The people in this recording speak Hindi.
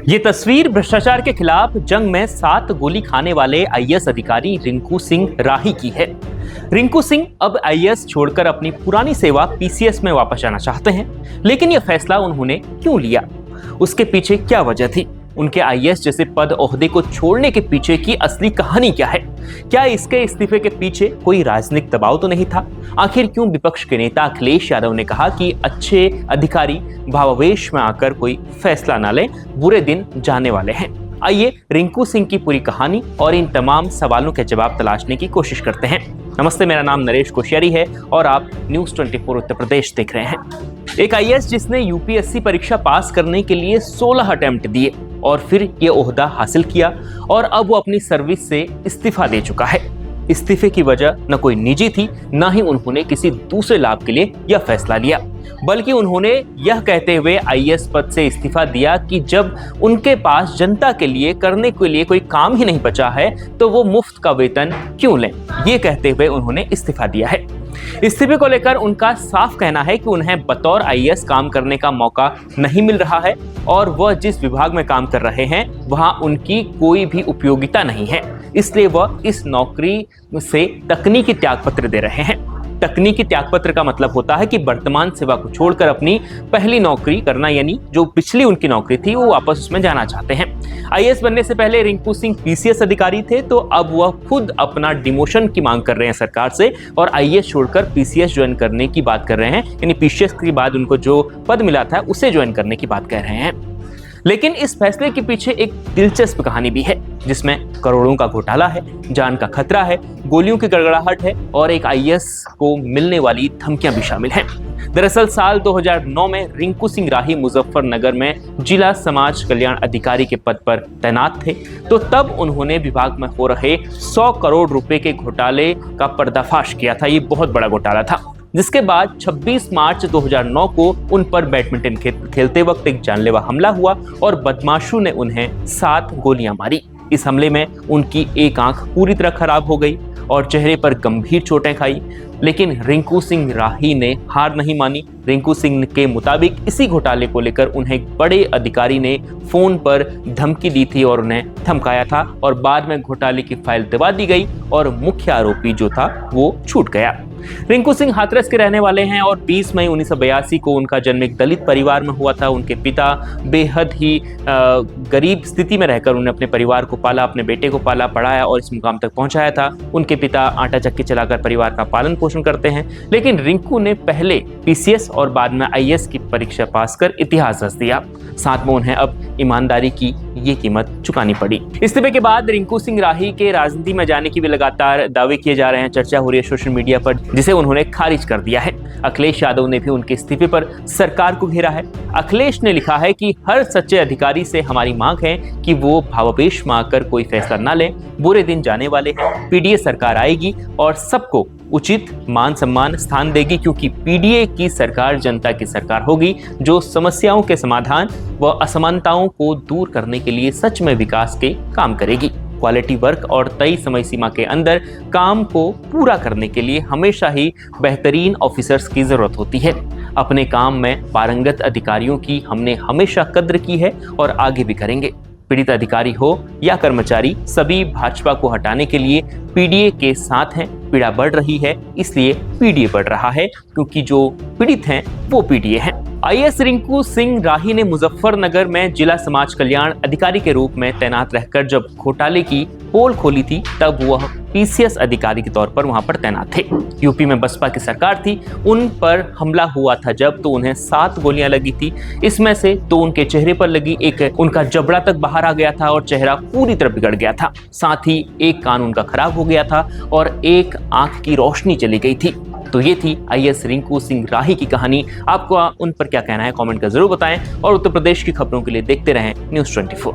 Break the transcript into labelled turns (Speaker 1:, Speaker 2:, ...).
Speaker 1: ये तस्वीर भ्रष्टाचार के खिलाफ जंग में 7 गोली खाने वाले आईएएस अधिकारी रिंकू सिंह राही की है। रिंकू सिंह अब आईएएस छोड़कर अपनी पुरानी सेवा पीसीएस में वापस जाना चाहते हैं, लेकिन यह फैसला उन्होंने क्यों लिया, उसके पीछे क्या वजह थी, उनके आईएएस जैसे पद ओहदे को छोड़ने के पीछे की असली कहानी क्या है, क्या इसके इस्तीफे के पीछे कोई राजनीतिक दबाव तो नहीं था, आखिर क्यों विपक्ष के नेता अखिलेश यादव ने कहा कि अच्छे अधिकारी भावावेश में आकर कोई फैसला ना लें, बुरे दिन जाने वाले हैं। आइए रिंकू सिंह की पूरी कहानी और इन तमाम सवालों के जवाब तलाशने की कोशिश करते हैं। नमस्ते, मेरा नाम नरेश कोश्यारी है और आप न्यूज़ 24 उत्तर प्रदेश देख रहे हैं। एक आईएएस जिसने यूपीएससी परीक्षा पास करने के लिए 16 अटेम्प्ट दिए और फिर ये ओहदा हासिल किया और अब वो अपनी सर्विस से इस्तीफा दे चुका है। इस्तीफे की वजह न कोई निजी थी, न ही उन्होंने किसी दूसरे लाभ के लिए यह फैसला लिया, बल्कि उन्होंने यह कहते हुए आईएएस पद से इस्तीफा दिया कि जब उनके पास जनता के लिए करने के लिए कोई काम ही नहीं बचा है तो वो मुफ्त का वेतन क्यों लें, ये कहते हुए उन्होंने इस्तीफा दिया है। इस्तीफे को लेकर उनका साफ कहना है कि उन्हें बतौर आईएएस काम करने का मौका नहीं मिल रहा है और वह जिस विभाग में काम कर रहे हैं वहां उनकी कोई भी उपयोगिता नहीं है, इसलिए वह इस नौकरी से तकनीकी त्यागपत्र दे रहे हैं। तकनीकी त्यागपत्र का मतलब होता है कि वर्तमान सेवा को छोड़कर अपनी पहली नौकरी करना, यानी जो पिछली उनकी नौकरी थी वो वापस उसमें जाना चाहते हैं। आईएएस बनने से पहले रिंकू सिंह पीसीएस अधिकारी थे, तो अब वह खुद अपना डिमोशन की मांग कर रहे हैं सरकार से और आईएएस छोड़कर पीसीएस ज्वाइन करने की बात कर रहे हैं, यानी पीसीएस के बाद उनको जो पद मिला था उसे ज्वाइन करने की बात कर रहे हैं। लेकिन इस फैसले के पीछे एक दिलचस्प कहानी भी है, जिसमें करोड़ों का घोटाला है, जान का खतरा है, गोलियों की गड़गड़ाहट है और एक आईएएस को मिलने वाली धमकियां भी शामिल हैं। दरअसल साल 2009 में रिंकू सिंह राही मुजफ्फरनगर में जिला समाज कल्याण अधिकारी के पद पर तैनात थे, तो तब उन्होंने विभाग में हो रहे 100 करोड़ रुपए के घोटाले का पर्दाफाश किया था। ये बहुत बड़ा घोटाला था, जिसके बाद 26 मार्च 2009 को उन पर बैडमिंटन खेलते वक्त एक जानलेवा हमला हुआ और बदमाशों ने उन्हें 7 गोलियां मारी। इस हमले में उनकी एक आंख पूरी तरह खराब हो गई और चेहरे पर गंभीर चोटें खाई, लेकिन रिंकू सिंह राही ने हार नहीं मानी। रिंकू सिंह के मुताबिक इसी घोटाले को लेकर उन्हें एक बड़े अधिकारी ने फोन पर धमकी दी थी और उन्हें धमकाया था और बाद में घोटाले की फाइल दबा दी गई और मुख्य आरोपी जो था वो छूट गया। रिंकू सिंह हाथरस के रहने वाले हैं और 20 मई 1982 को उनका जन्म एक दलित परिवार में हुआ था। उनके पिता बेहद ही गरीब स्थिति में रहकर उन्होंने अपने परिवार को पाला, अपने बेटे को पाला, पढ़ाया और इस मुकाम तक पहुंचाया था। उनके पिता आटा चक्की चलाकर परिवार का पालन पोषण करते हैं, लेकिन रिंकू ने पहले पीसीएस और बाद में आईएएस की परीक्षा पास कर इतिहास रच दिया। साथ में उन्हें अब ईमानदारी की ये कीमत चुकानी पड़ी। इस्तीफे के बाद रिंकू सिंह राही के राजनीति में जाने की भी लगातार दावे किए जा रहे हैं, चर्चा हो रही है सोशल मीडिया पर, जिसे उन्होंने खारिज कर दिया है। अखिलेश यादव ने भी उनके इस्तीफे पर सरकार को घेरा है। अखिलेश ने लिखा है कि हर सच्चे अधिकारी से हमारी मांग है कि वो भावावेश में आकर कोई फैसला ना लें, बुरे दिन जाने वाले हैं। पीडीए सरकार आएगी और सबको उचित मान सम्मान स्थान देगी, क्योंकि पीडीए की सरकार जनता की सरकार होगी जो समस्याओं के समाधान व असमानताओं को दूर करने के लिए सच में विकास के काम करेगी। क्वालिटी वर्क और तय समय सीमा के अंदर काम को पूरा करने के लिए हमेशा ही बेहतरीन ऑफिसर्स की जरूरत होती है। अपने काम में पारंगत अधिकारियों की हमने हमेशा कद्र की है और आगे भी करेंगे। पीड़ित अधिकारी हो या कर्मचारी, सभी भाजपा को हटाने के लिए पीडीए के साथ हैं। पीड़ा बढ़ रही है, इसलिए पीडीए बढ़ रहा है, क्योंकि जो पीड़ित हैं वो पीडीए हैं। आईएएस रिंकू सिंह राही ने मुजफ्फरनगर में जिला समाज कल्याण अधिकारी के रूप में तैनात रहकर जब घोटाले की पोल खोली थी, तब वह पीसीएस अधिकारी के तौर पर वहां पर तैनात थे। यूपी में बसपा की सरकार थी, उन पर हमला हुआ था जब, तो उन्हें 7 गोलियां लगी थी। इसमें से 2 उनके चेहरे पर लगी, एक उनका जबड़ा तक बाहर आ गया था और चेहरा पूरी तरह बिगड़ गया था। साथ ही एक कान उनका खराब हो गया था और एक आंख की रोशनी चली गई थी। तो ये थी आईएएस रिंकू सिंह राही की कहानी। आपको उन पर क्या कहना है कमेंट कर जरूर बताएं और उत्तर प्रदेश की खबरों के लिए देखते रहें न्यूज़ 24।